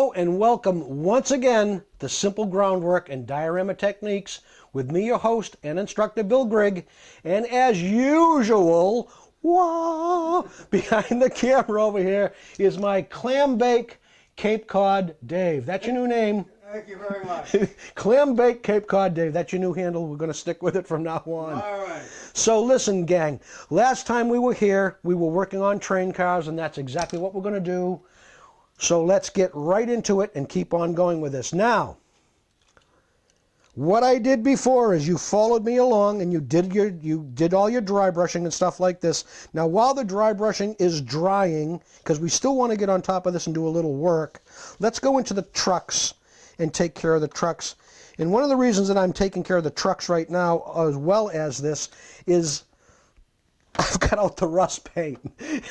Hello and welcome once again to Simple Groundwork and Diorama Techniques with me, your host and instructor, Bill Grigg. And as usual, behind the camera over here is my clam bake Cape Cod Dave. That's your new name. Thank you very much. Clam bake Cape Cod Dave. That's your new handle. We're going to stick with it from now on. All right. So listen, gang. Last time we were here, we were working on train cars, and that's exactly what we're going to do. So let's get right into it and keep on going with this. Now, what I did before is you followed me along and you did all your dry brushing and stuff like this. Now, while the dry brushing is drying, because we still want to get on top of this and do a little work, let's go into the trucks and take care of the trucks. And one of the reasons that I'm taking care of the trucks right now, as well as this, is I've got out the rust paint.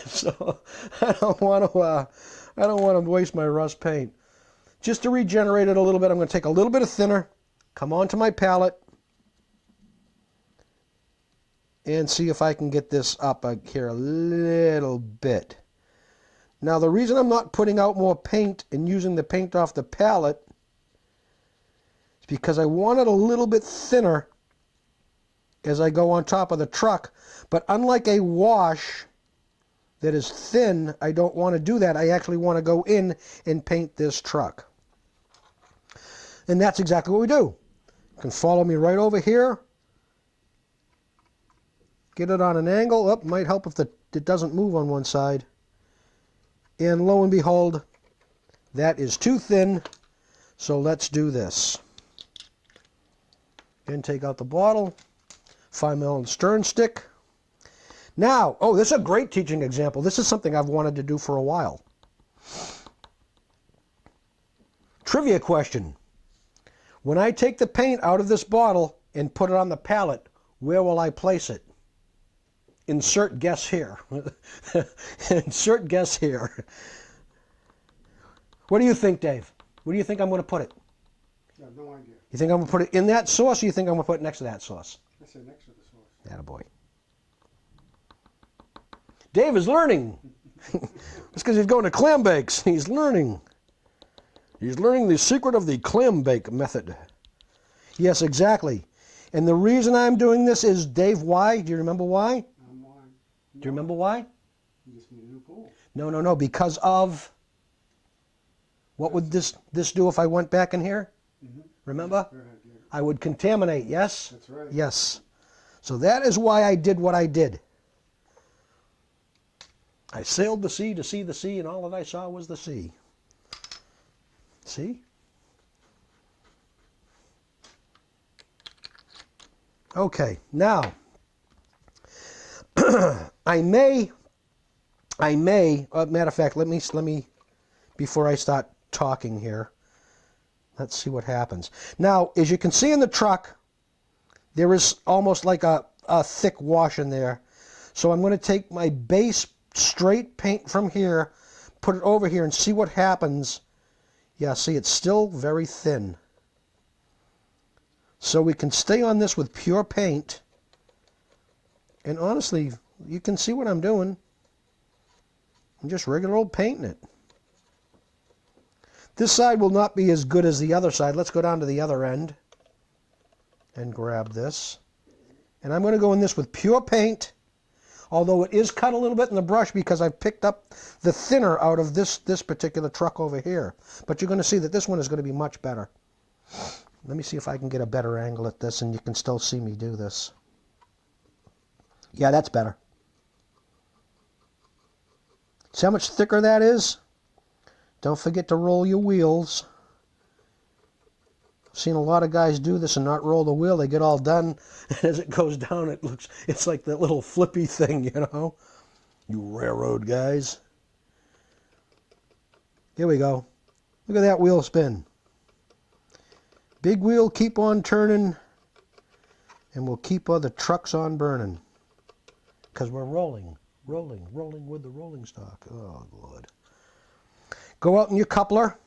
So I don't want to waste my rust paint. Just to regenerate it a little bit, I'm going to take a little bit of thinner, come onto my palette, and see if I can get this up here a little bit. Now, the reason I'm not putting out more paint and using the paint off the palette is because I want it a little bit thinner as I go on top of the truck. But unlike a wash that is thin, I don't want to do that. I actually want to go in and paint this truck. And that's exactly what we do. You can follow me right over here. Get it on an angle. It might help if it doesn't move on one side. And lo and behold, that is too thin. So let's do this. Then take out the bottle. 5mm stern stick. Now, oh, this is a great teaching example. This is something I've wanted to do for a while. Trivia question. When I take the paint out of this bottle and put it on the palette, where will I place it? Insert guess here. Insert guess here. What do you think, Dave? Where do you think I'm going to put it? I have no idea. You think I'm going to put it in that sauce, or you think I'm going to put it next to that sauce? I said next to the sauce. Attaboy. Dave is learning. It's because he's going to clam bakes. He's learning. He's learning the secret of the clam bake method. Yes, exactly. And the reason I'm doing this is, Dave, why? Do you remember why? Why? Do you remember why? You just need a new pool. No. Because of... What would this do if I went back in here? Mm-hmm. Remember? Right, yeah. I would contaminate, yes? That's right. Yes. So that is why I did what I did. I sailed the sea to see the sea, and all that I saw was the sea. See? Okay, now, I may, matter of fact, let me, before I start talking here, let's see what happens. Now, as you can see in the truck, there is almost like a thick wash in there. So I'm going to take my base straight paint from here, put it over here, and see what happens. Yeah, see, it's still very thin. So we can stay on this with pure paint. And honestly, you can see what I'm doing. I'm just regular old painting it. This side will not be as good as the other side. Let's go down to the other end and grab this. And I'm going to go in this with pure paint. Although it is cut a little bit in the brush because I've picked up the thinner out of this particular truck over here. But you're going to see that this one is going to be much better. Let me see if I can get a better angle at this and you can still see me do this. Yeah, that's better. See how much thicker that is? Don't forget to roll your wheels. I've seen a lot of guys do this and not roll the wheel. They get all done, and as it goes down, it's like that little flippy thing, you know? You railroad guys. Here we go. Look at that wheel spin. Big wheel, keep on turning, and we'll keep the trucks on burning. Because we're rolling with the rolling stock. Oh, Lord. Go out in your coupler.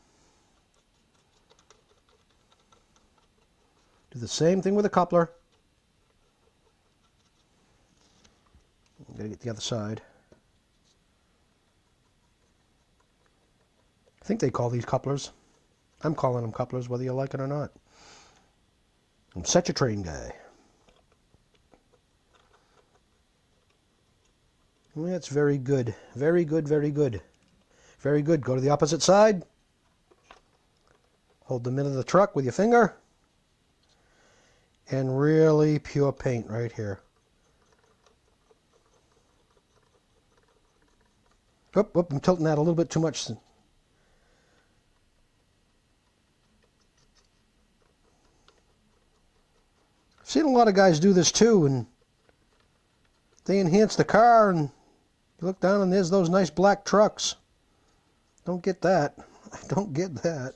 Do the same thing with a coupler. I'm going to get the other side. I think they call these couplers. I'm calling them couplers, whether you like it or not. I'm such a train guy. That's very good. Very good, very good. Very good. Go to the opposite side. Hold the mid of the truck with your finger. And really pure paint right here. Oop, oop, I'm tilting that a little bit too much. I've seen a lot of guys do this too, and they enhance the car, and you look down and there's those nice black trucks. Don't get that. I don't get that.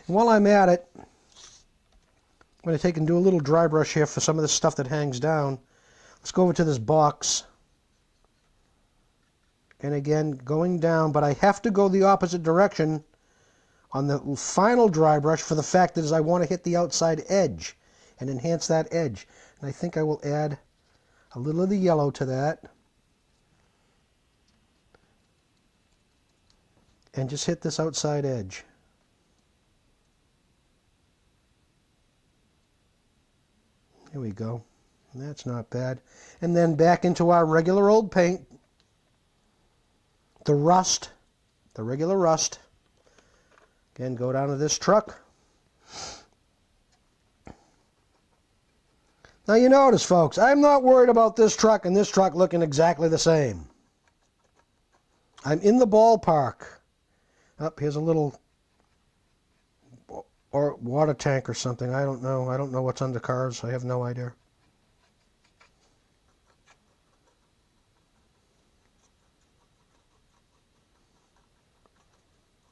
And while I'm at it, I'm going to take and do a little dry brush here for some of this stuff that hangs down. Let's go over to this box. And again, going down, but I have to go the opposite direction on the final dry brush for the fact that is I want to hit the outside edge and enhance that edge. And I think I will add a little of the yellow to that. And just hit this outside edge. Here we go. That's not bad. And then back into our regular old paint. The rust, the regular rust. Again, go down to this truck. Now you notice, folks, I'm not worried about this truck and this truck looking exactly the same. I'm in the ballpark. Up here's a little or water tank or something. I don't know. I don't know what's under cars. I have no idea.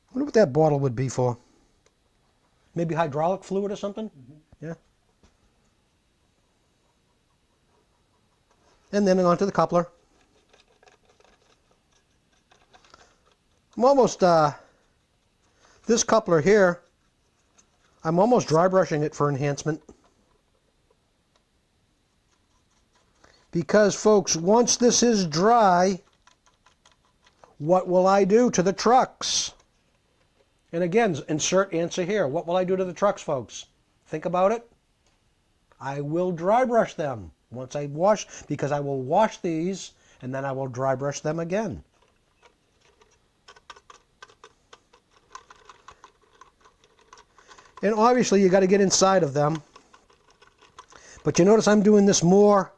I wonder what that bottle would be for. Maybe hydraulic fluid or something? Mm-hmm. Yeah. And then onto the coupler. I'm almost, this coupler here, I'm almost dry brushing it for enhancement. Because, folks, once this is dry, what will I do to the trucks? And again, insert answer here. What will I do to the trucks, folks? Think about it. I will dry brush them once I wash, because I will wash these and then I will dry brush them again. And obviously you got to get inside of them. But you notice I'm doing this more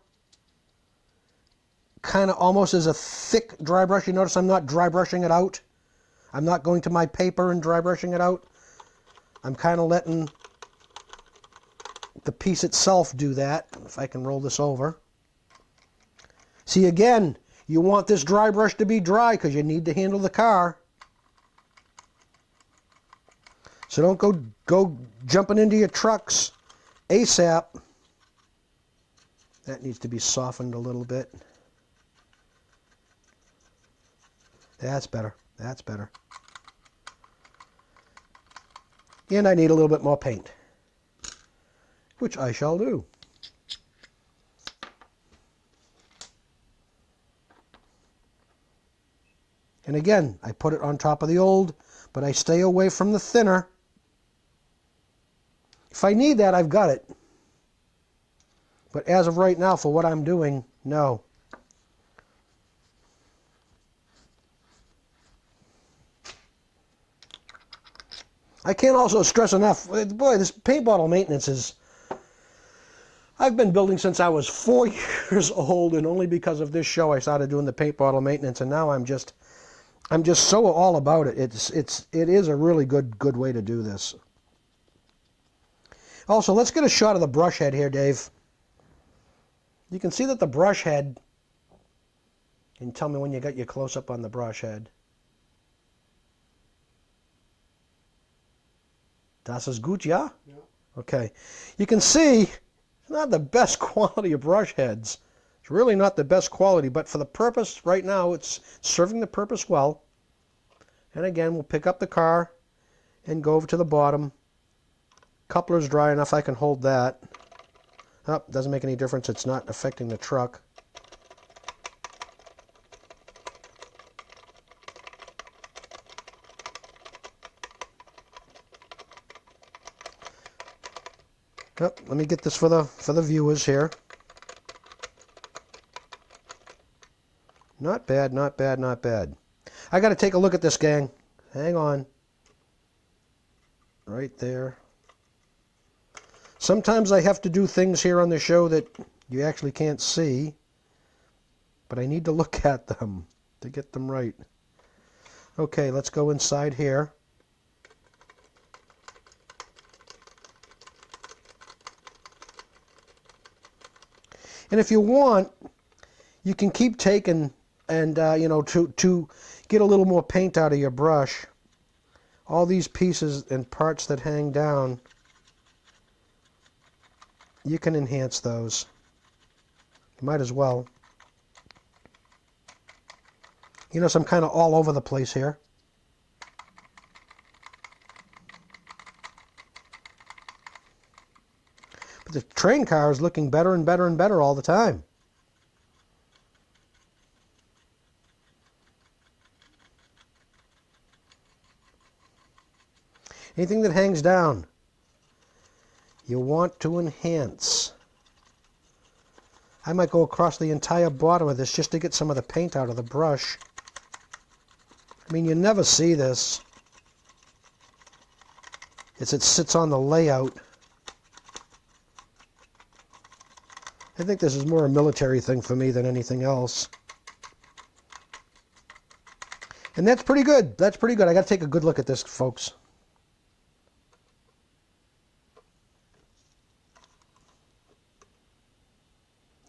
kind of almost as a thick dry brush. You notice I'm not dry brushing it out. I'm not going to my paper and dry brushing it out. I'm kind of letting the piece itself do that. If I can roll this over. See, again, you want this dry brush to be dry because you need to handle the car. So don't go jumping into your trucks ASAP. That needs to be softened a little bit. That's better. That's better. And I need a little bit more paint, which I shall do. And again, I put it on top of the old, but I stay away from the thinner. If I need that, I've got it. But as of right now, for what I'm doing, no. I can't also stress enough, boy, this paint bottle maintenance is... I've been building since I was 4 years old, and only because of this show I started doing the paint bottle maintenance, and now I'm just so all about it. It is a really good way to do this. Also, let's get a shot of the brush head here, Dave. You can see that the brush head, and tell me when you got your close-up on the brush head. Das ist gut, ja? Yeah. Okay. You can see it's not the best quality of brush heads. It's really not the best quality, but for the purpose right now, it's serving the purpose well. And again, we'll pick up the car and go over to the bottom. Coupler's dry enough, I can hold that. Oh, doesn't make any difference. It's not affecting the truck. Oh, let me get this for the viewers here. Not bad, not bad, not bad. I got to take a look at this, gang. Hang on. Right there. Sometimes I have to do things here on the show that you actually can't see, but I need to look at them to get them right. Okay, let's go inside here. And if you want, you can keep taking and, you know, to get a little more paint out of your brush. All these pieces and parts that hang down, you can enhance those. You might as well. You know, so I'm kind of all over the place here. But the train car is looking better and better and better all the time. Anything that hangs down, you want to enhance. I might go across the entire bottom of this just to get some of the paint out of the brush. I mean, you never see this. It sits on the layout. I think this is more a military thing for me than anything else. And that's pretty good. That's pretty good. I got to take a good look at this, folks.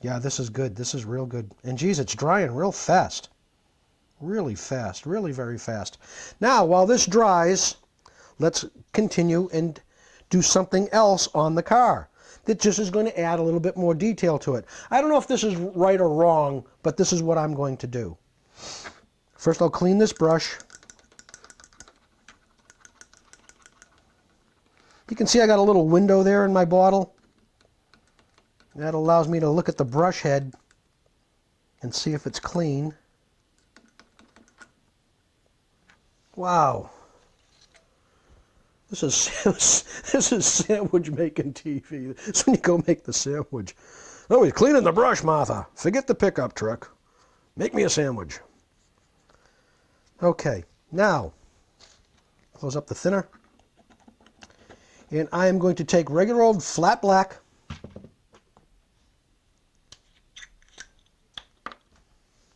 Yeah, this is good. This is real good. And geez, it's drying real fast. Really fast. Really very fast. Now, while this dries, let's continue and do something else on the car that just is going to add a little bit more detail to it. I don't know if this is right or wrong, but this is what I'm going to do. First, I'll clean this brush. You can see I got a little window there in my bottle. That allows me to look at the brush head and see if it's clean. Wow. This is sandwich making TV. It's when you go make the sandwich. Oh, he's cleaning the brush, Martha. Forget the pickup truck. Make me a sandwich. Okay, now close up the thinner. And I am going to take regular old flat black.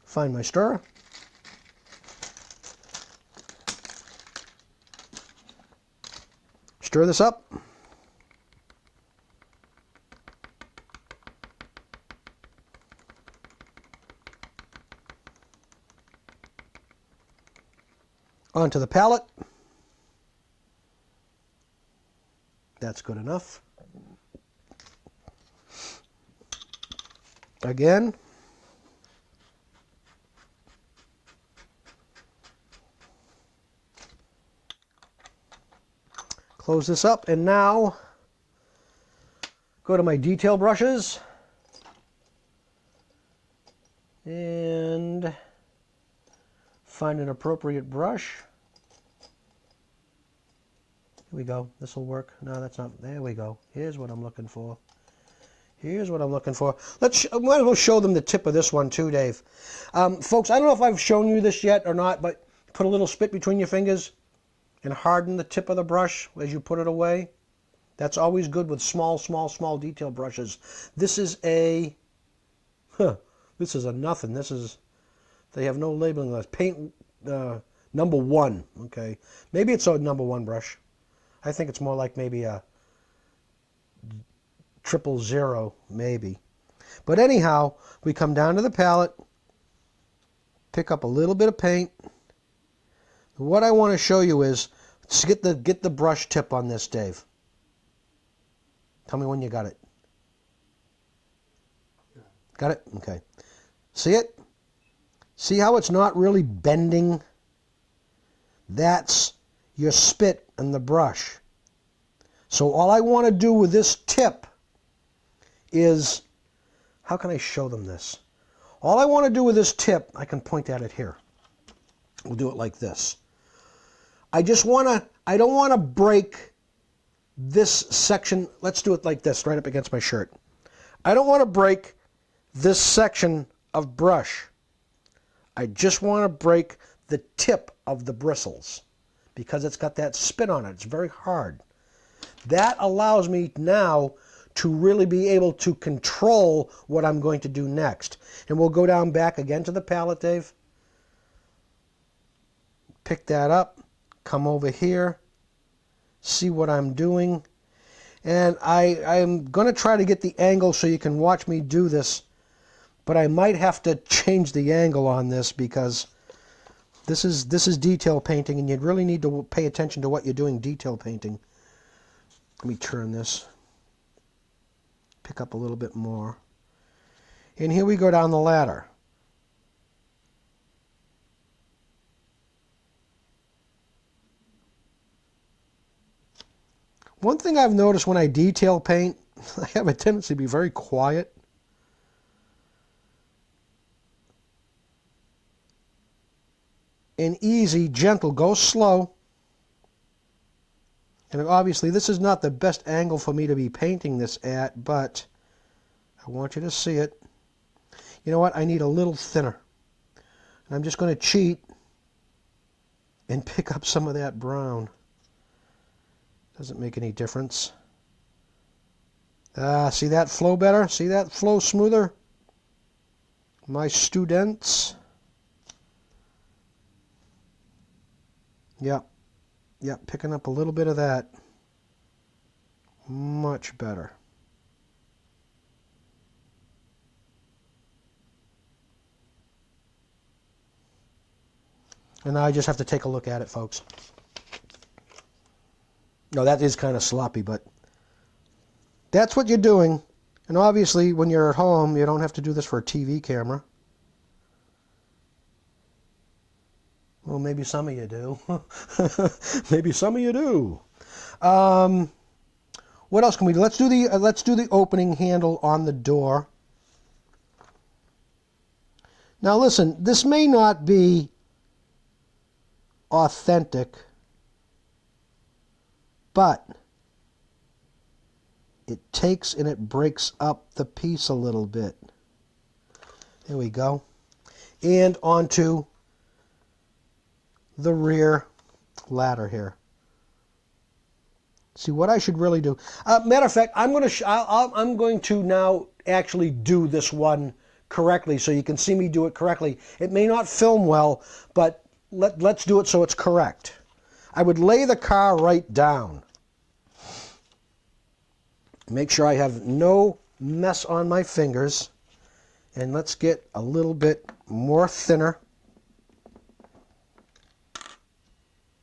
Find my stirrer. Stir this up. Onto the palette. That's good enough. Again. Close this up, and now go to my detail brushes and find an appropriate brush. Here we go. This will work. No, that's not. There we go. Here's what I'm looking for. Here's what I'm looking for. Might as well show them the tip of this one too, Dave. Folks, I don't know if I've shown you this yet or not, but put a little spit between your fingers and harden the tip of the brush as you put it away. That's always good with small detail brushes. This is a, this is a nothing. This is, they have no labeling on this. Paint number 1, okay. Maybe it's a number 1 brush. I think it's more like maybe a 000, maybe. But anyhow, we come down to the palette, pick up a little bit of paint. What I want to show you is, get the brush tip on this, Dave. Tell me when you got it. Yeah. Got it? Okay. See it? See how it's not really bending? That's your spit and the brush. So all I want to do with this tip is, how can I show them this? All I want to do with this tip, I can point at it here. We'll do it like this. I don't want to break this section, let's do it like this, right up against my shirt. I don't want to break this section of brush. I just want to break the tip of the bristles because it's got that spin on it. It's very hard. That allows me now to really be able to control what I'm going to do next. And we'll go down back again to the palette, Dave. Pick that up, come over here, see what I'm doing. And I'm going to try to get the angle so you can watch me do this, but I might have to change the angle on this because this is detail painting, and you'd really need to pay attention to what you're doing detail painting. Let me turn this, pick up a little bit more. And here we go down the ladder. One thing I've noticed when I detail paint, I have a tendency to be very quiet. And easy, gentle, go slow. And obviously this is not the best angle for me to be painting this at, but I want you to see it. You know what? I need a little thinner. And I'm just going to cheat and pick up some of that brown. Doesn't make any difference. See that flow better? See that flow smoother? My students. Yep. Yep, picking up a little bit of that. Much better. And now I just have to take a look at it, folks. No, that is kind of sloppy, but that's what you're doing. And obviously, when you're at home, you don't have to do this for a TV camera. Well, maybe some of you do. Maybe some of you do. What else can we do? Let's do the opening handle on the door. Now, listen. This may not be authentic, but it takes and it breaks up the piece a little bit. There we go. And onto the rear ladder here. See what I should really do. Matter of fact, I'm going to now actually do this one correctly so you can see me do it correctly. It may not film well, but let's do it so it's correct. I would lay the car right down. Make sure I have no mess on my fingers. And let's get a little bit more thinner.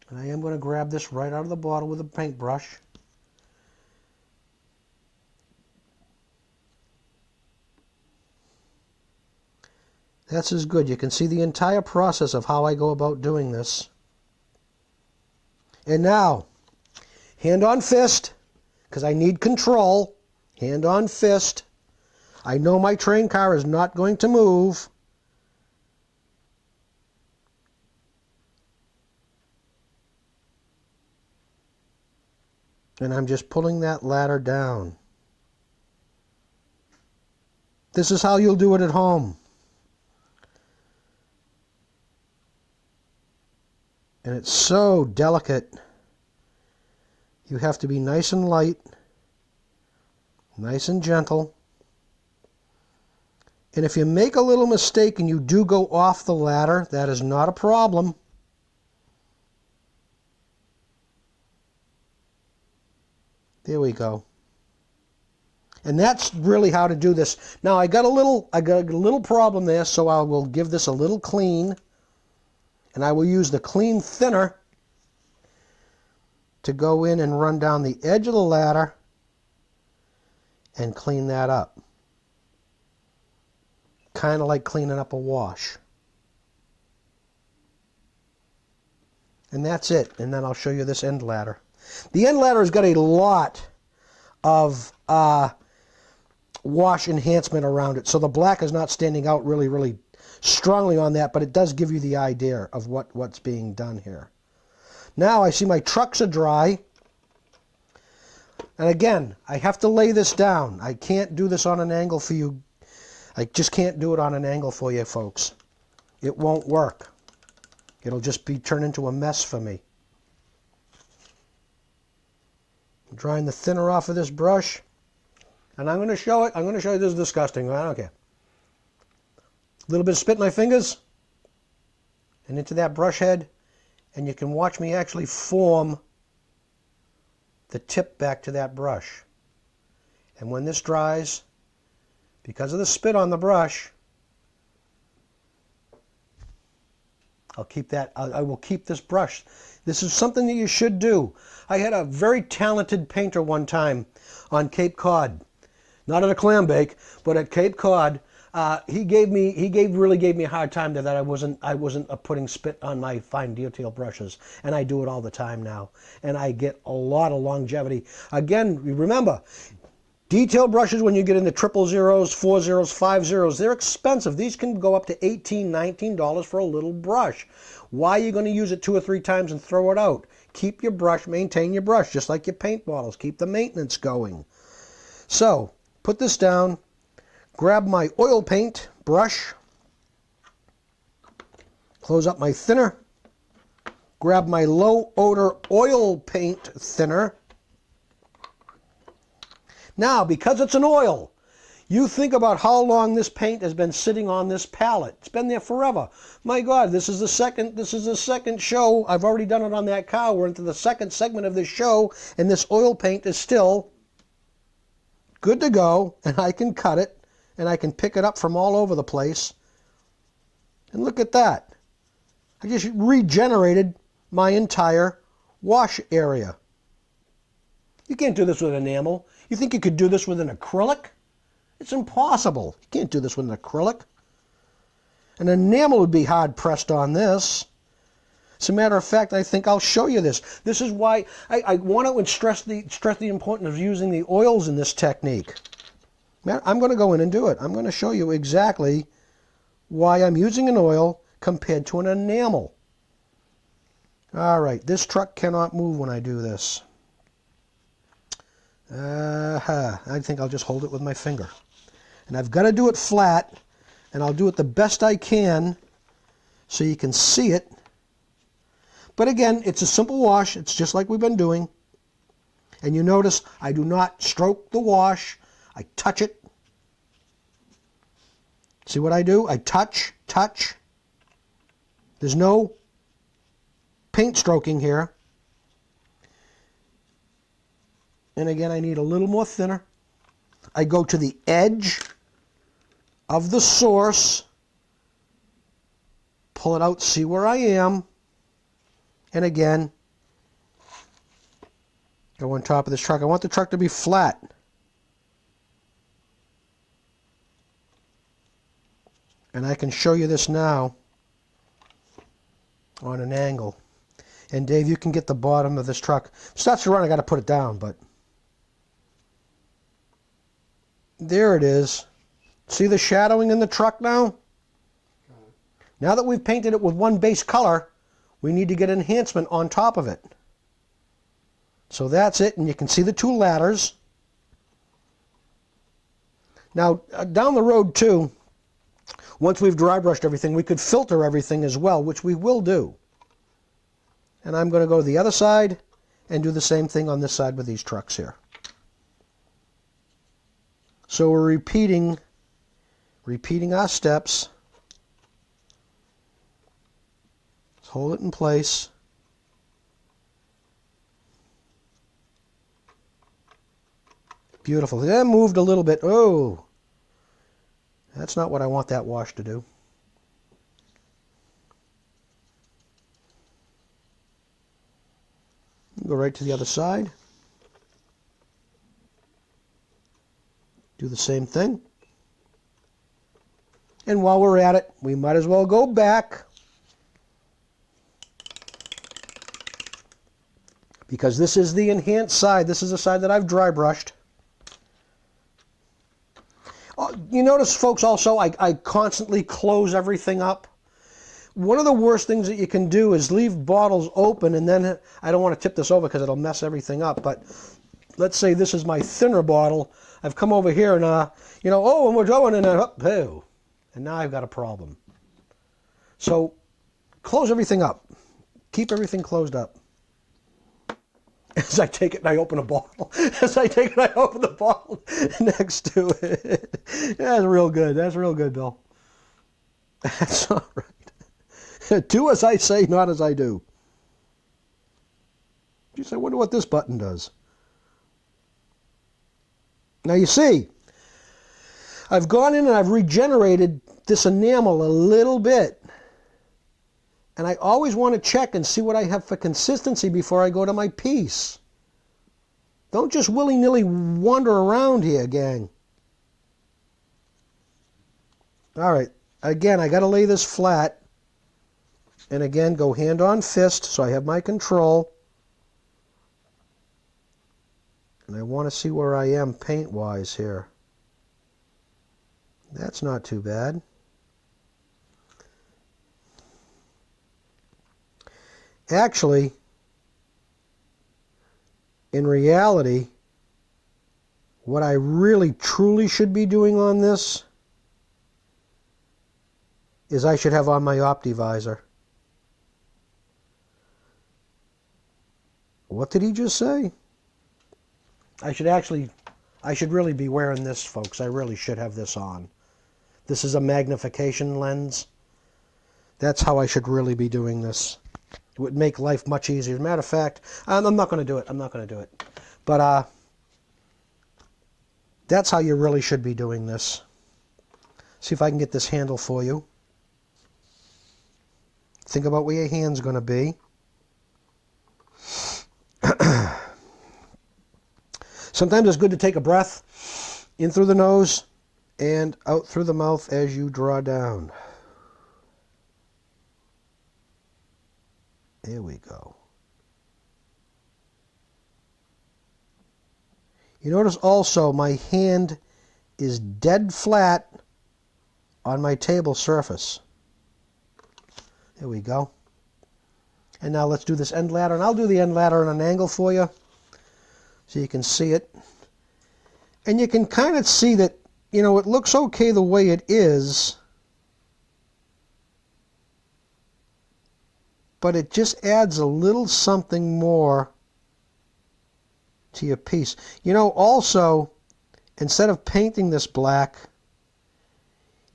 And I am going to grab this right out of the bottle with a paintbrush. That's as good. You can see the entire process of how I go about doing this. And now, hand on fist, because I need control. Hand on fist. I know my train car is not going to move. And I'm just pulling that ladder down. This is how you'll do it at home. And it's so delicate. You have to be nice and light, nice and gentle. And if you make a little mistake and you do go off the ladder, that is not a problem. There we go. And that's really how to do this. Now I got a little problem there, so I will give this a little clean. And I will use the clean thinner to go in and run down the edge of the ladder and clean that up. Kind of like cleaning up a wash. And that's it. And then I'll show you this end ladder. The end ladder has got a lot of wash enhancement around it. So the black is not standing out really, really strongly on that, but it does give you the idea of what's being done here. Now I see my trucks are dry. And again, I have to lay this down. I can't do this on an angle for you. I just can't do it on an angle for you folks. It won't work. It'll just turn into a mess for me. I'm drying the thinner off of this brush. And I'm going to show it. I'm going to show you this is disgusting. I don't care. A little bit of spit in my fingers. And into that brush head. And you can watch me actually form the tip back to that brush. And when this dries, because of the spit on the brush, I'll keep that. I will keep this brush. This is something that you should do. I had a very talented painter one time on Cape Cod, not at a clam bake, but at Cape Cod. He really gave me a hard time that I wasn't putting spit on my fine detail brushes, and I do it all the time now, and I get a lot of longevity. Again, remember, detail brushes, when you get into 000s, 40s, 50s, they're expensive. These can go up to $18, $19 for a little brush. Why are you going to use it 2 or 3 times and throw it out? Keep your brush, maintain your brush, just like your paint bottles. Keep the maintenance going. So, put this down. Grab my oil paint brush, close up my thinner, grab my low odor oil paint thinner. Now, because it's an oil, you think about how long this paint has been sitting on this palette. It's been there forever. My God, this is the second show. I've already done it on that cow. We're into the second segment of this show, and this oil paint is still good to go, and I can cut it. And I can pick it up from all over the place. And look at that. I just regenerated my entire wash area. You can't do this with enamel. You think you could do this with an acrylic? It's impossible. You can't do this with an acrylic. An enamel would be hard pressed on this. As a matter of fact, I think I'll show you this. This is why I want to stress the importance of using the oils in this technique. I'm going to go in and do it. I'm going to show you exactly why I'm using an oil compared to an enamel. All right, this truck cannot move when I do this. I think I'll just hold it with my finger. And I've got to do it flat, and I'll do it the best I can so you can see it. But again, it's a simple wash. It's just like we've been doing. And you notice I do not stroke the wash. I touch it. See what I do? I touch. There's no paint stroking here. And again, I need a little more thinner. I go to the edge of the source, pull it out, see where I am, and again, go on top of this truck. I want the truck to be flat. And I can show you this now on an angle. And Dave, you can get the bottom of this truck. If it starts to run, I got to put it down, but there it is. See the shadowing in the truck now? Now that we've painted it with one base color, we need to get enhancement on top of it. So that's it, and you can see the 2 ladders. Now, down the road too, once we've dry brushed everything, we could filter everything as well, which we will do. And I'm going to go to the other side and do the same thing on this side with these trucks here. So we're repeating our steps. Let's hold it in place. Beautiful. That moved a little bit. Oh, that's not what I want that wash to do. Go right to the other side. Do the same thing. And while we're at it, we might as well go back, because this is the enhanced side. This is the side that I've dry brushed. You notice, folks, also I constantly close everything up. One of the worst things that you can do is leave bottles open, and then I don't want to tip this over because it'll mess everything up, but let's say this is my thinner bottle. I've come over here and, oh, and we're going and oh, and now I've got a problem. So close everything up. Keep everything closed up. As I take it and I open a bottle. As I take it and I open the bottle next to it. That's real good. That's real good, Bill. That's all right. Do as I say, not as I do. Geez, I wonder what this button does. Now you see, I've gone in and I've regenerated this enamel a little bit. And I always want to check and see what I have for consistency before I go to my piece. Don't just willy-nilly wander around here, gang. All right, again, I got to lay this flat. And again, go hand on fist so I have my control. And I want to see where I am paint-wise here. That's not too bad. Actually, in reality, what I really truly should be doing on this is I should have on my OptiVisor. What did he just say? I should really be wearing this, folks. I really should have this on. This is a magnification lens. That's how I should really be doing this. It would make life much easier. As a matter of fact, I'm not going to do it. I'm not going to do it. But that's how you really should be doing this. See if I can get this handle for you. Think about where your hand's going to be. Sometimes it's good to take a breath in through the nose and out through the mouth as you draw down. There we go. You notice also my hand is dead flat on my table surface. There we go. And now let's do this end ladder. And I'll do the end ladder at an angle for you so you can see it. And you can kind of see that, it looks okay the way it is. But it just adds a little something more to your piece. Also, instead of painting this black,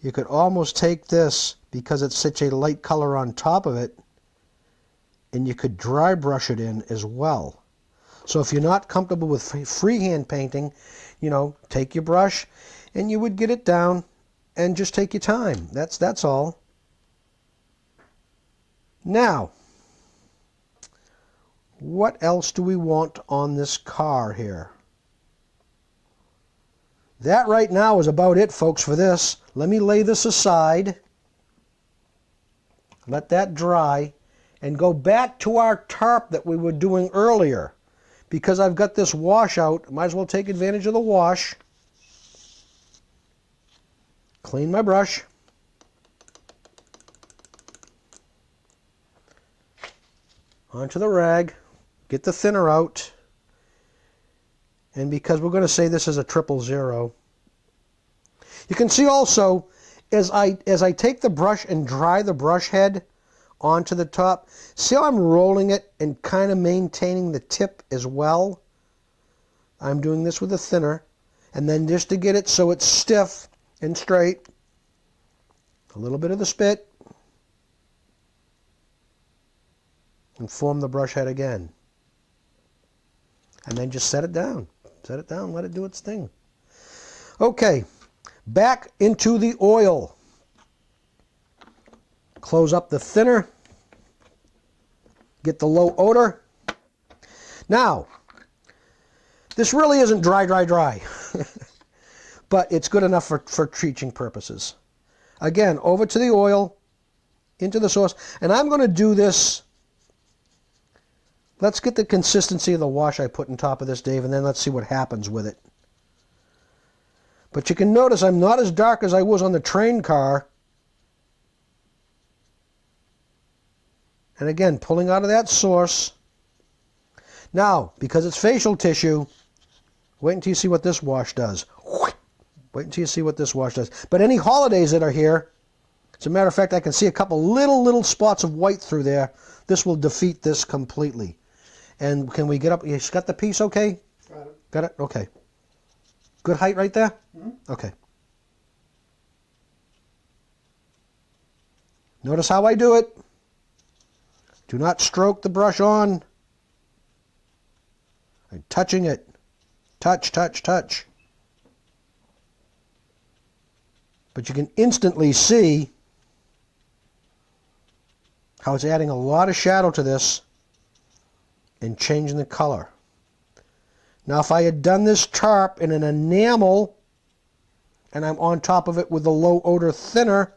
you could almost take this, because it's such a light color on top of it, and you could dry brush it in as well. So if you're not comfortable with freehand painting, take your brush and you would get it down and just take your time. That's all. Now, what else do we want on this car here? That right now is about it, folks, for this. Let me lay this aside. Let that dry. And go back to our tarp that we were doing earlier. Because I've got this washout, might as well take advantage of the wash. Clean my brush. Onto the rag. Get the thinner out. And because we're going to say this is a 000. You can see also, as I take the brush and dry the brush head onto the top, see how I'm rolling it and kind of maintaining the tip as well? I'm doing this with a thinner. And then just to get it so it's stiff and straight, a little bit of the spit, and form the brush head again. And then just set it down. Set it down, let it do its thing. Okay, back into the oil. Close up the thinner. Get the low odor. Now, this really isn't dry, but it's good enough for teaching purposes. Again, over to the oil, into the sauce, and I'm going to do this. Let's get the consistency of the wash I put on top of this, Dave, and then let's see what happens with it. But you can notice I'm not as dark as I was on the train car. And again, pulling out of that source. Now, because it's facial tissue, Wait until you see what this wash does. Wait until you see what this wash does. But any holidays that are here, as a matter of fact, I can see a couple little spots of white through there. This will defeat this completely. And can we get up? You got the piece okay? Got it. Got it? Okay. Good height right there? Mm-hmm. Okay. Notice how I do it. Do not stroke the brush on. I'm touching it. Touch, touch, touch. But you can instantly see how it's adding a lot of shadow to this and changing the color. Now if I had done this tarp in an enamel and I'm on top of it with the low odor thinner,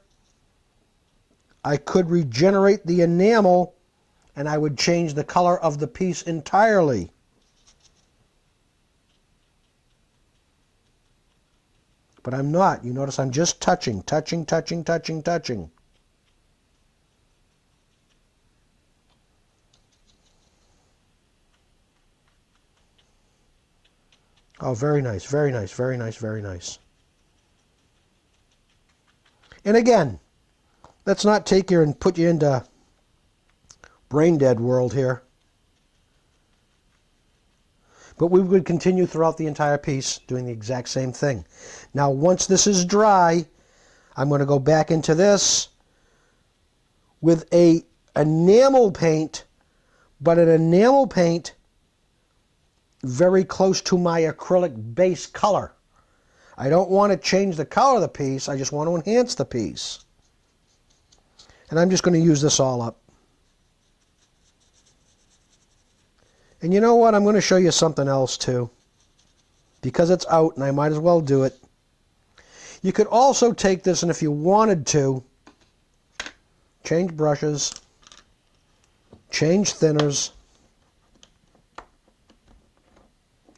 I could regenerate the enamel and I would change the color of the piece entirely. But I'm not. You notice I'm just touching, touching, touching, touching, touching. Oh, very nice, very nice, very nice, very nice. And again, let's not take you and put you into brain dead world here. But we would continue throughout the entire piece doing the exact same thing. Now once this is dry, I'm going to go back into this with a enamel paint, but an enamel paint very close to my acrylic base color. I don't want to change the color of the piece, I just want to enhance the piece. And I'm just going to use this all up. And you know what? I'm going to show you something else too. Because it's out and I might as well do it. You could also take this and if you wanted to, change brushes, change thinners.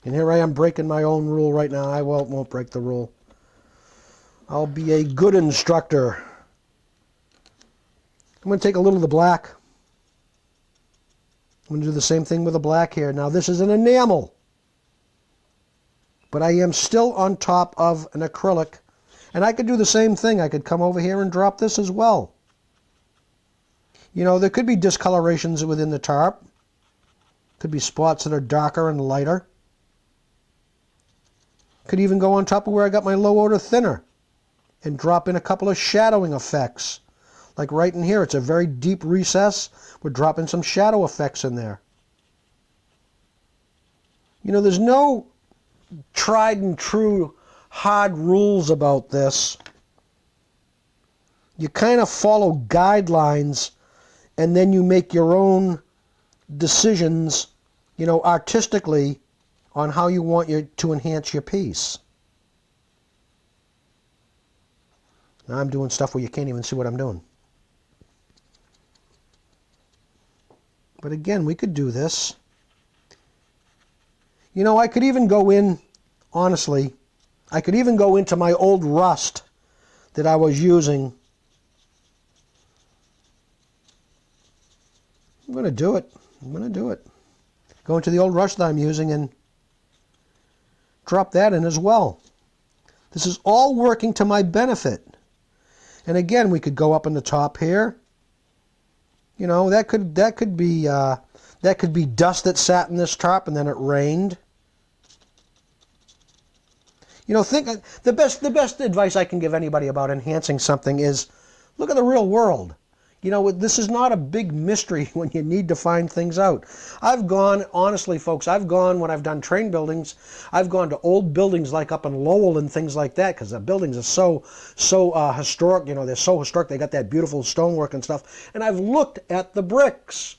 And here I am breaking my own rule right now. I won't break the rule. I'll be a good instructor. I'm going to take a little of the black. I'm going to do the same thing with the black here. Now this is an enamel, but I am still on top of an acrylic, and I could do the same thing. I could come over here and drop this as well. You know, there could be discolorations within the tarp. Could be spots that are darker and lighter. Could even go on top of where I got my low odor thinner and drop in a couple of shadowing effects. Like right in here, it's a very deep recess. We're dropping some shadow effects in there. You know, there's no tried and true hard rules about this. You kind of follow guidelines and then you make your own decisions, you know, artistically on how you want to enhance your piece. Now I'm doing stuff where you can't even see what I'm doing. But again, we could do this. You know, I could even go in, honestly, I could even go into my old rust that I was using. I'm going to do it. I'm going to do it. Go into the old rust that I'm using and drop that in as well. This is all working to my benefit. And again, we could go up in the top here. You know, that could be dust that sat in this tarp and then it rained. You know, the best advice I can give anybody about enhancing something is look at the real world. You know, this is not a big mystery when you need to find things out. I've gone, honestly, folks, when I've done train buildings, I've gone to old buildings like up in Lowell and things like that because the buildings are so historic. You know, they're so historic. They got that beautiful stonework and stuff. And I've looked at the bricks.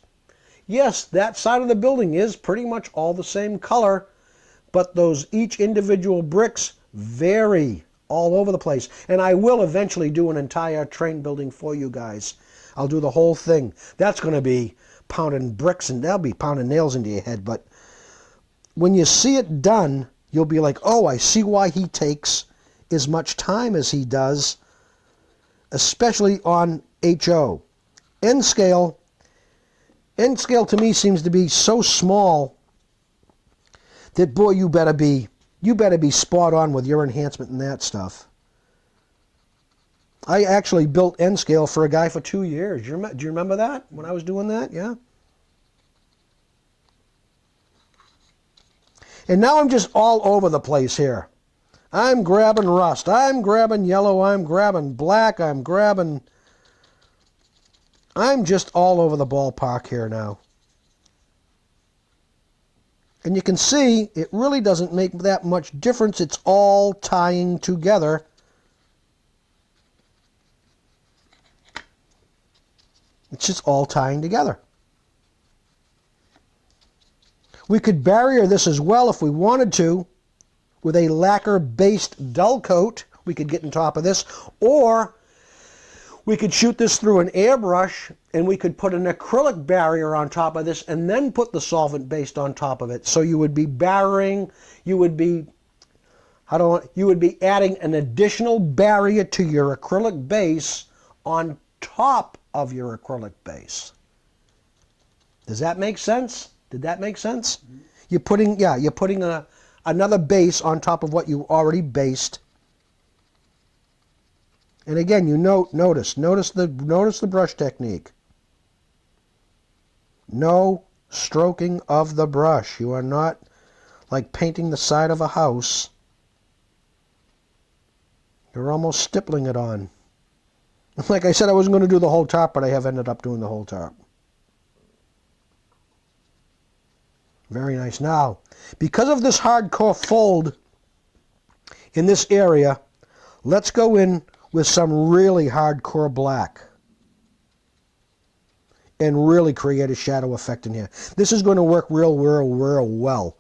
Yes, that side of the building is pretty much all the same color, but each individual bricks vary all over the place. And I will eventually do an entire train building for you guys. I'll do the whole thing. That's going to be pounding bricks and they'll be pounding nails into your head. But when you see it done, you'll be like, oh, I see why he takes as much time as he does, especially on HO. N scale to me seems to be so small that, boy, you better be You better be spot on with your enhancement and that stuff. I actually built N scale for a guy for 2 years. Do you remember that when I was doing that? Yeah. And now I'm just all over the place here. I'm grabbing rust. I'm grabbing yellow. I'm grabbing black. I'm just all over the ballpark here now. And you can see it really doesn't make that much difference. It's all tying together. It's just all tying together. We could barrier this as well if we wanted to with a lacquer-based dull coat. We could get on top of this. Or we could shoot this through an airbrush and we could put an acrylic barrier on top of this and then put the solvent based on top of it. So you would be barriering, you would be adding an additional barrier to your acrylic base on top of your acrylic base. Does that make sense? Did that make sense? Mm-hmm. You're putting another base on top of what you already based. And again, you notice the brush technique. No stroking of the brush. You are not like painting the side of a house. You're almost stippling it on. Like I said, I wasn't going to do the whole top, but I have ended up doing the whole top. Very nice. Now, because of this hardcore fold in this area, let's go in with some really hardcore black and really create a shadow effect in here. This is going to work real well.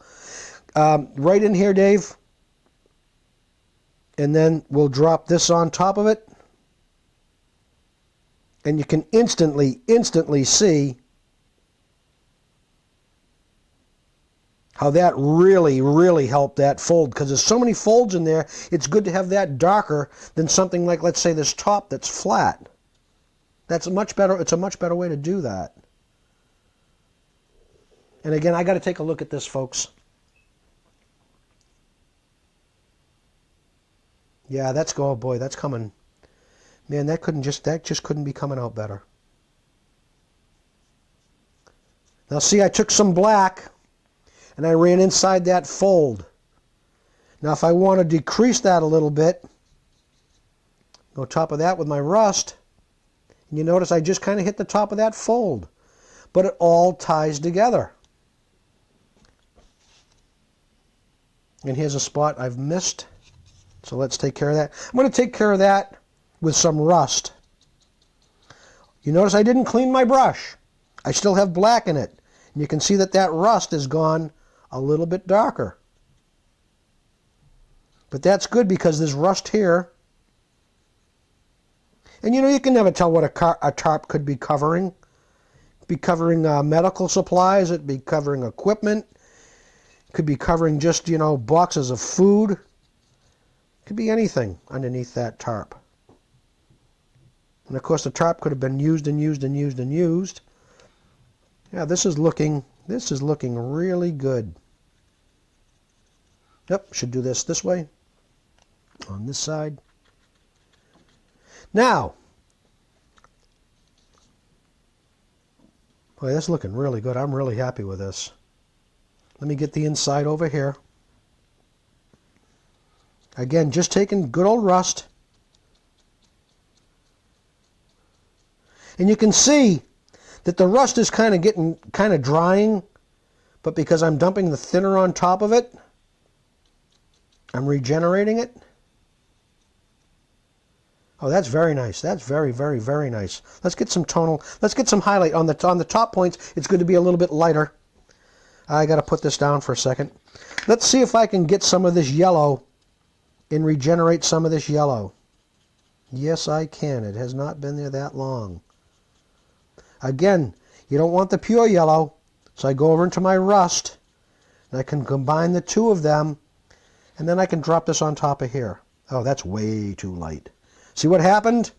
Right in here, Dave. And then we'll drop this on top of it. And you can instantly see how that really helped that fold. Because there's so many folds in there, it's good to have that darker than something like, let's say, this top that's flat. That's much better. It's a much better way to do that. And again, I got to take a look at this, folks. Yeah, oh boy, that's coming. Man, that just couldn't be coming out better. Now see, I took some black and I ran inside that fold. Now if I want to decrease that a little bit, go top of that with my rust, and you notice I just kind of hit the top of that fold, but it all ties together. And here's a spot I've missed, so let's take care of that. I'm going to take care of that with some rust. You notice I didn't clean my brush. I still have black in it. And you can see that that rust has gone a little bit darker. But that's good because there's rust here. And you know, you can never tell what a tarp could be covering. It'd be covering medical supplies. It'd be covering equipment. It could be covering just, you know, boxes of food. It could be anything underneath that tarp. And of course the tarp could have been used and used and used and used. Yeah, this is looking really good. Yep, should do this way on this side. Now, boy, that's looking really good. I'm really happy with this. Let me get the inside over here. Again, just taking good old rust. And you can see that the rust is kind of drying, but because I'm dumping the thinner on top of it, I'm regenerating it. Oh, that's very nice. That's very nice. Let's get some tonal. Let's get some highlight on the top points. It's going to be a little bit lighter. I got to put this down for a second. Let's see if I can get some of this yellow and regenerate some of this yellow. Yes, I can. It has not been there that long. Again, you don't want the pure yellow, so I go over into my rust, and I can combine the two of them, and then I can drop this on top of here. Oh, that's way too light. See what happened?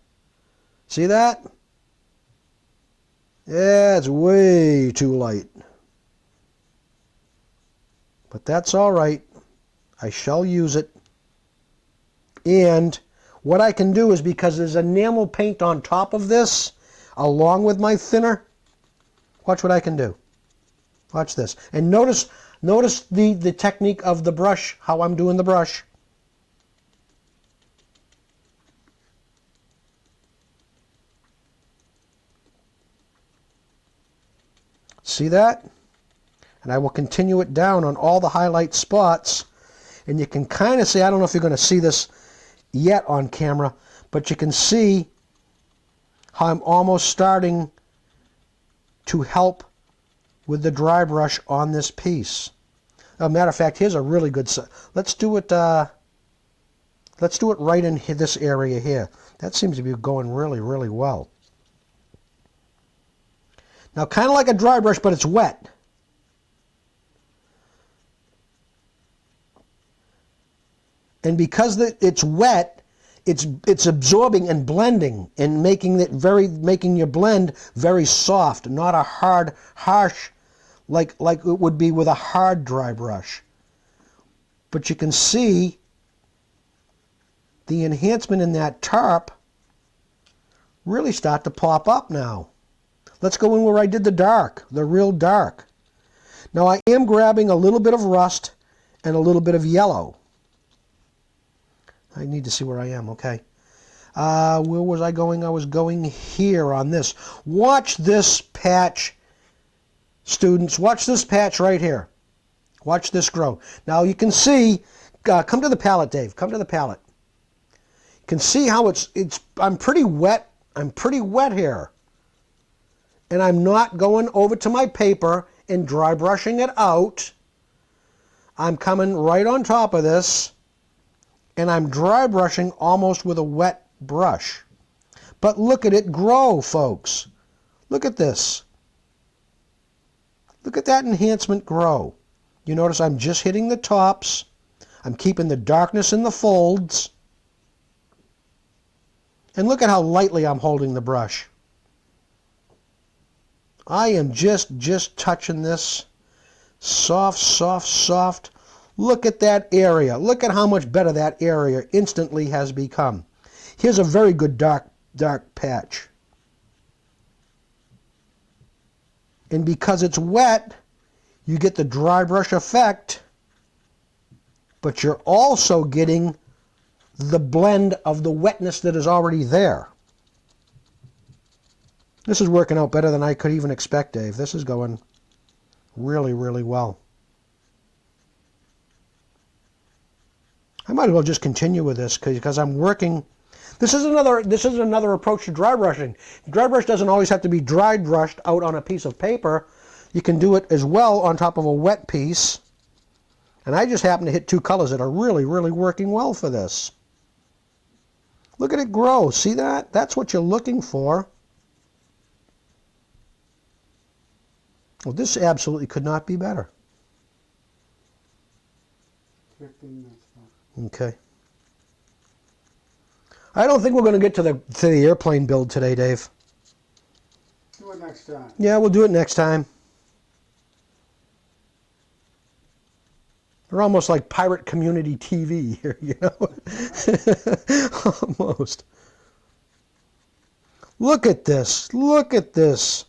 See that? Yeah, it's way too light. But that's all right. I shall use it. And what I can do is, because there's enamel paint on top of this, along with my thinner, watch what I can do. Watch this. And notice the technique of the brush, how I'm doing the brush. See that? And I will continue it down on all the highlight spots. And you can kind of see, I don't know if you're going to see this yet on camera, but you can see how I'm almost starting to help with the dry brush on this piece. As a matter of fact, here's a really good set. Let's do it right in this area here. That seems to be going really, really well. Now, kind of like a dry brush, but it's wet. And because it's wet, it's absorbing and blending and making your blend very soft, not a hard, harsh, like it would be with a hard dry brush. But you can see the enhancement in that tarp really start to pop up now. Let's go in where I did the dark, the real dark. Now I am grabbing a little bit of rust and a little bit of yellow. I need to see where I am, okay. Where was I going? I was going here on this. Watch this patch, students. Watch this patch right here. Watch this grow. Now you can see, come to the palette, Dave. Come to the palette. You can see how I'm pretty wet. I'm pretty wet here. And I'm not going over to my paper and dry brushing it out. I'm coming right on top of this. And I'm dry brushing almost with a wet brush. But look at it grow, folks. Look at this. Look at that enhancement grow. You notice I'm just hitting the tops. I'm keeping the darkness in the folds. And look at how lightly I'm holding the brush. I am just touching this. Soft, soft, soft. Look at that area. Look at how much better that area instantly has become. Here's a very good dark patch. And because it's wet, you get the dry brush effect, but you're also getting the blend of the wetness that is already there. This is working out better than I could even expect, Dave. This is going really, really well. I might as well just continue with this because I'm working. This is another approach to dry brushing. Dry brush doesn't always have to be dry brushed out on a piece of paper. You can do it as well on top of a wet piece. And I just happen to hit two colors that are really, really working well for this. Look at it grow. See that? That's what you're looking for. Well, this absolutely could not be better. 15 minutes. Okay. I don't think we're going to get to the airplane build today, Dave. Do it next time. Yeah, we'll do it next time. We're almost like pirate community TV here, you know? Almost. Look at this. Look at this.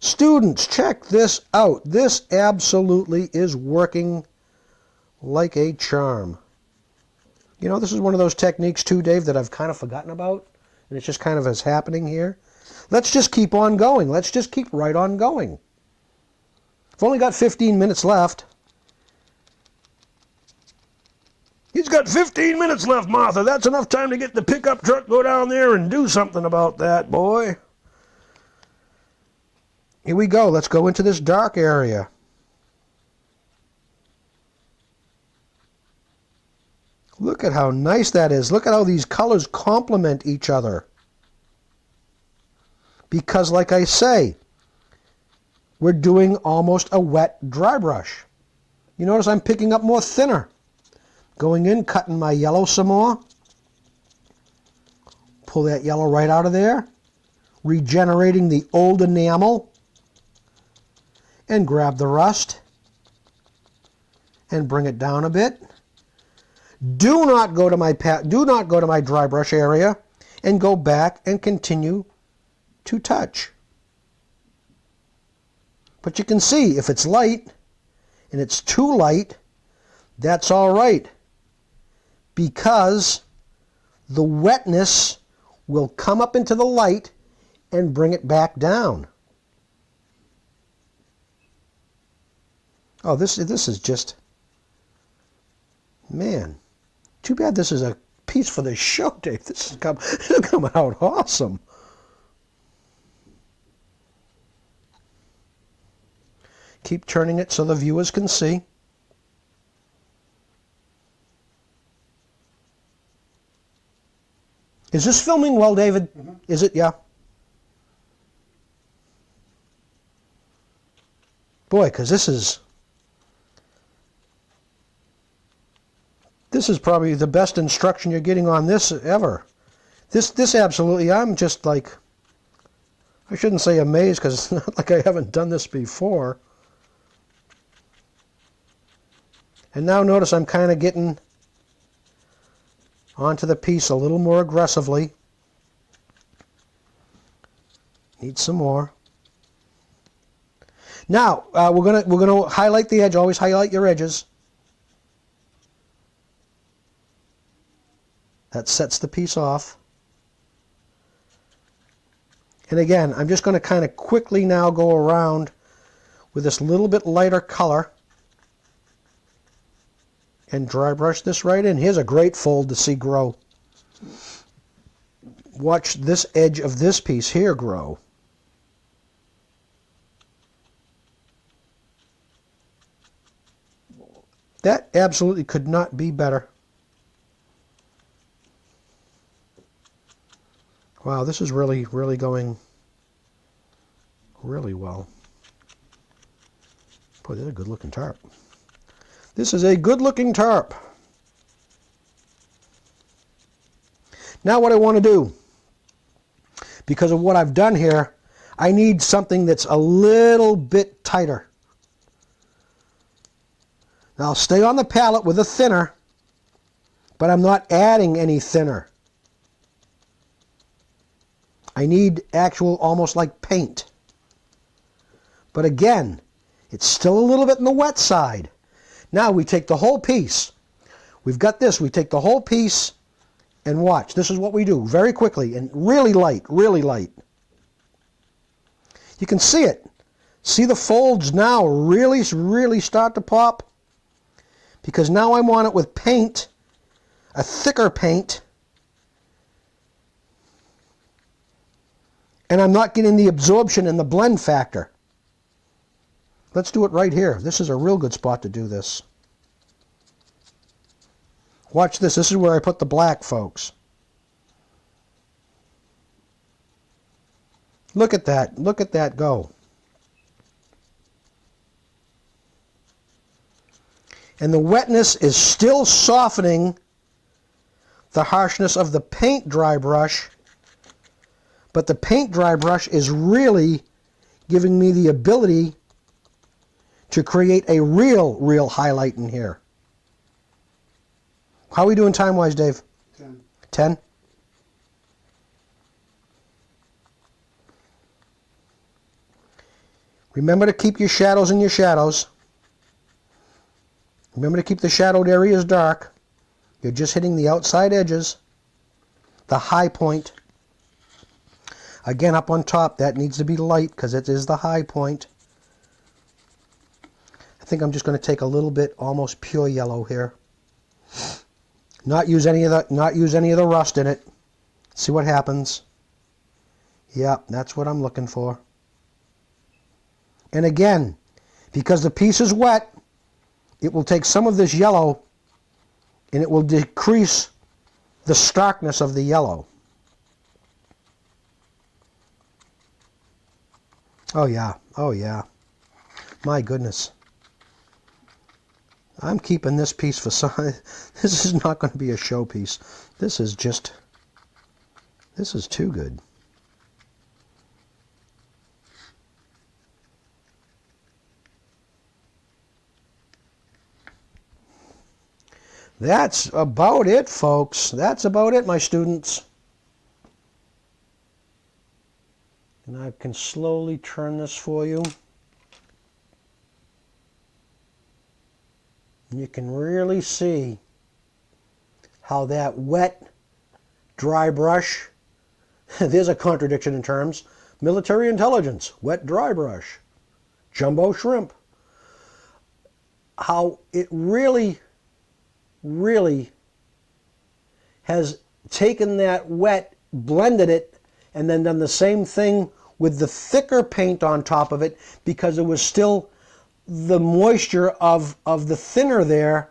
Students, check this out. This absolutely is working like a charm. You know, this is one of those techniques too, Dave, that I've kind of forgotten about. And it's just kind of as happening here. Let's just keep on going. Let's just keep right on going. I've only got 15 minutes left. He's got 15 minutes left, Martha. That's enough time to get the pickup truck, go down there and do something about that, boy. Here we go. Let's go into this dark area. Look at how nice that is. Look at how these colors complement each other. Because, like I say, we're doing almost a wet dry brush. You notice I'm picking up more thinner. Going in, cutting my yellow some more. Pull that yellow right out of there. Regenerating the old enamel. And grab the rust. And bring it down a bit. Do not go to my dry brush area and go back and continue to touch. But you can see if it's light and it's too light, that's all right, because the wetness will come up into the light and bring it back down. Oh, this is just, man, too bad this is a piece for the show, Dave. This is coming out awesome. Keep turning it so the viewers can see. Is this filming well, David? Mm-hmm. Is it? Yeah. Boy, because this is probably the best instruction you're getting on this ever. This absolutely, I'm just like, I shouldn't say amazed because it's not like I haven't done this before. And now notice I'm kind of getting onto the piece a little more aggressively. Need some more. Now we're gonna highlight the edge. Always highlight your edges. That sets the piece off. And again, I'm just going to kind of quickly now go around with this little bit lighter color and dry brush this right in. Here's a great fold to see grow. Watch this edge of this piece here grow. That absolutely could not be better. Wow, this is really, really going really well. Boy, this is a good looking tarp. This is a good looking tarp. Now what I want to do, because of what I've done here, I need something that's a little bit tighter. Now I'll stay on the palette with a thinner, but I'm not adding any thinner. I need actual, almost like paint. But again, it's still a little bit in the wet side. Now we take the whole piece. We've got this. We take the whole piece and watch. This is what we do very quickly and really light, really light. You can see it. See the folds now really, really start to pop? Because now I'm on it with paint, a thicker paint, and I'm not getting the absorption and the blend factor. Let's do it right here. This is a real good spot to do this. Watch this. This is where I put the black, folks. Look at that. Look at that go. And the wetness is still softening the harshness of the paint dry brush, but the paint dry brush is really giving me the ability to create a real highlight in here. How are we doing time-wise, Dave? 10. 10? Remember to keep your shadows in your shadows. Remember to keep the shadowed areas dark. You're just hitting the outside edges, the high point. Again, up on top, that needs to be light because it is the high point. I think I'm just going to take a little bit, almost pure yellow here. Not use any of the rust in it. See what happens. Yep, that's what I'm looking for. And again, because the piece is wet, it will take some of this yellow and it will decrease the starkness of the yellow. Oh yeah, oh yeah. My goodness. I'm keeping this piece for some. This is not going to be a showpiece. This is too good. That's about it, folks. That's about it, my students. And I can slowly turn this for you. And you can really see how that wet, dry brush, there's a contradiction in terms, military intelligence, wet, dry brush, jumbo shrimp, how it really, really has taken that wet, blended it, and then done the same thing with the thicker paint on top of it, because it was still the moisture of the thinner there,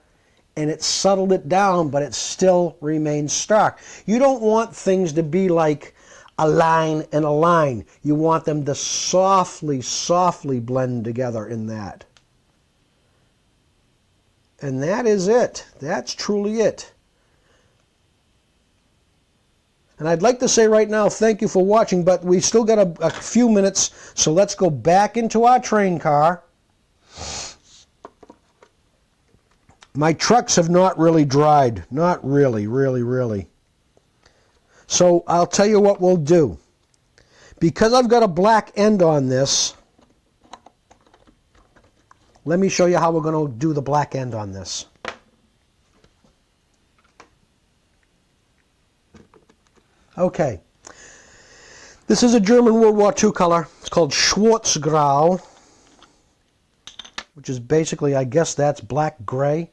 and it settled it down, but it still remains stark. You don't want things to be like a line and a line. You want them to softly, softly blend together in that. And that is it. That's truly it. And I'd like to say right now, thank you for watching, but we still got a few minutes, so let's go back into our train car. My trucks have not really dried. Not really, really. So I'll tell you what we'll do. Because I've got a black end on this, let me show you how we're going to do the black end on this. Okay. This is a German World War II color. It's called Schwarzgrau, which is basically, I guess that's black gray.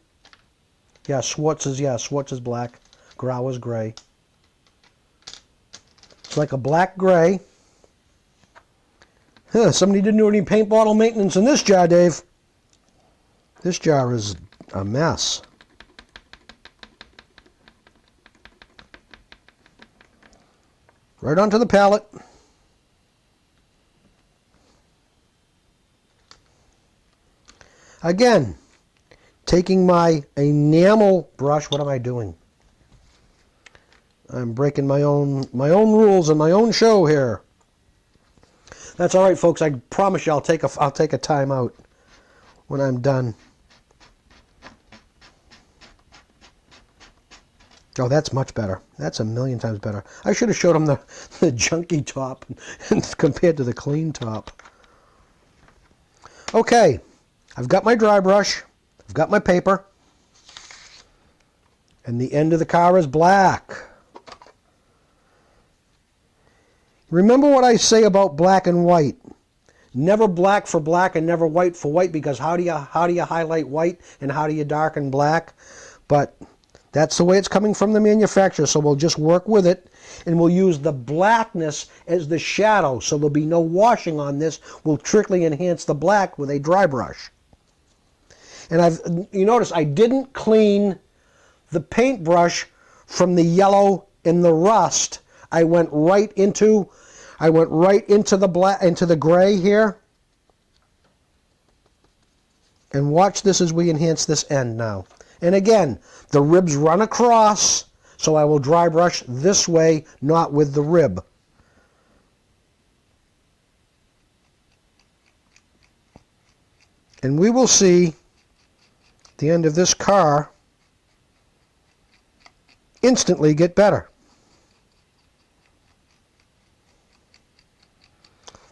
Yeah, Schwarz is black. Grau is gray. It's like a black gray. Huh, somebody didn't do any paint bottle maintenance in this jar, Dave. This jar is a mess. Right onto the palette. Again, taking my enamel brush. What am I doing? I'm breaking my own rules and my own show here. That's all right, folks. I promise you, I'll take a time out when I'm done. Oh, that's much better. That's a million times better. I should have showed them the junky top compared to the clean top. Okay, I've got my dry brush. I've got my paper. And the end of the car is black. Remember what I say about black and white. Never black for black and never white for white, because how do you highlight white and how do you darken black? But that's the way it's coming from the manufacturer, so we'll just work with it, and we'll use the blackness as the shadow, so there'll be no washing on this. We'll strictly enhance the black with a dry brush. And you notice I didn't clean the paintbrush from the yellow and the rust. I went right into the black, into the gray here. And watch this as we enhance this end now. And again, the ribs run across, so I will dry brush this way, not with the rib. And we will see the end of this car instantly get better.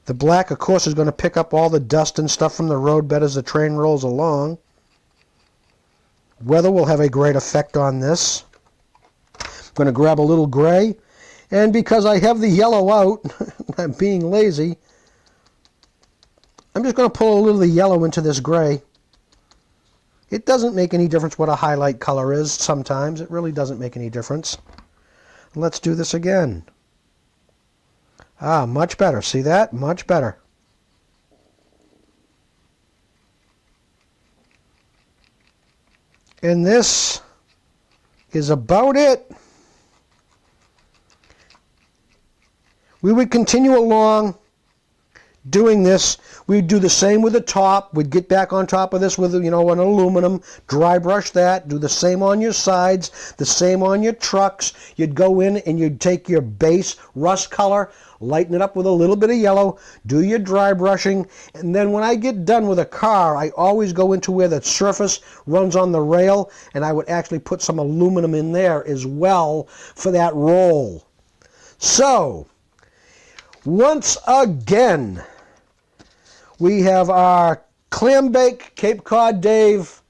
The black, of course, is going to pick up all the dust and stuff from the roadbed as the train rolls along. Weather will have a great effect on this. I'm going to grab a little gray, and because I have the yellow out, I'm being lazy, I'm just going to pull a little of the yellow into this gray. It doesn't make any difference what a highlight color is sometimes. It really doesn't make any difference. Let's do this again. Ah, much better. See that? Much better. And this is about it. We would continue along doing this, we'd do the same with the top. We'd get back on top of this with, an aluminum, dry brush that, do the same on your sides, the same on your trucks. You'd go in and you'd take your base rust color, lighten it up with a little bit of yellow, do your dry brushing, and then when I get done with a car, I always go into where the surface runs on the rail, and I would actually put some aluminum in there as well for that roll. So, once again, we have our clam bake Cape Cod Dave.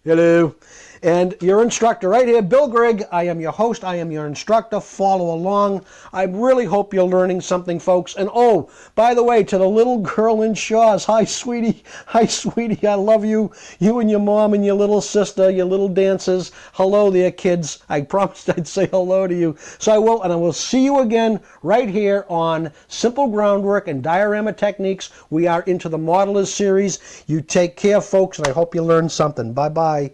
Hello. And your instructor right here, Bill Grigg. I am your host. I am your instructor. Follow along. I really hope you're learning something, folks. And oh, by the way, to the little girl in Shaw's, hi, sweetie. Hi, sweetie. I love you. You and your mom and your little sister, your little dancers. Hello there, kids. I promised I'd say hello to you. So I will, and I will see you again right here on Simple Groundwork and Diorama Techniques. We are into the Modelers series. You take care, folks, and I hope you learned something. Bye-bye.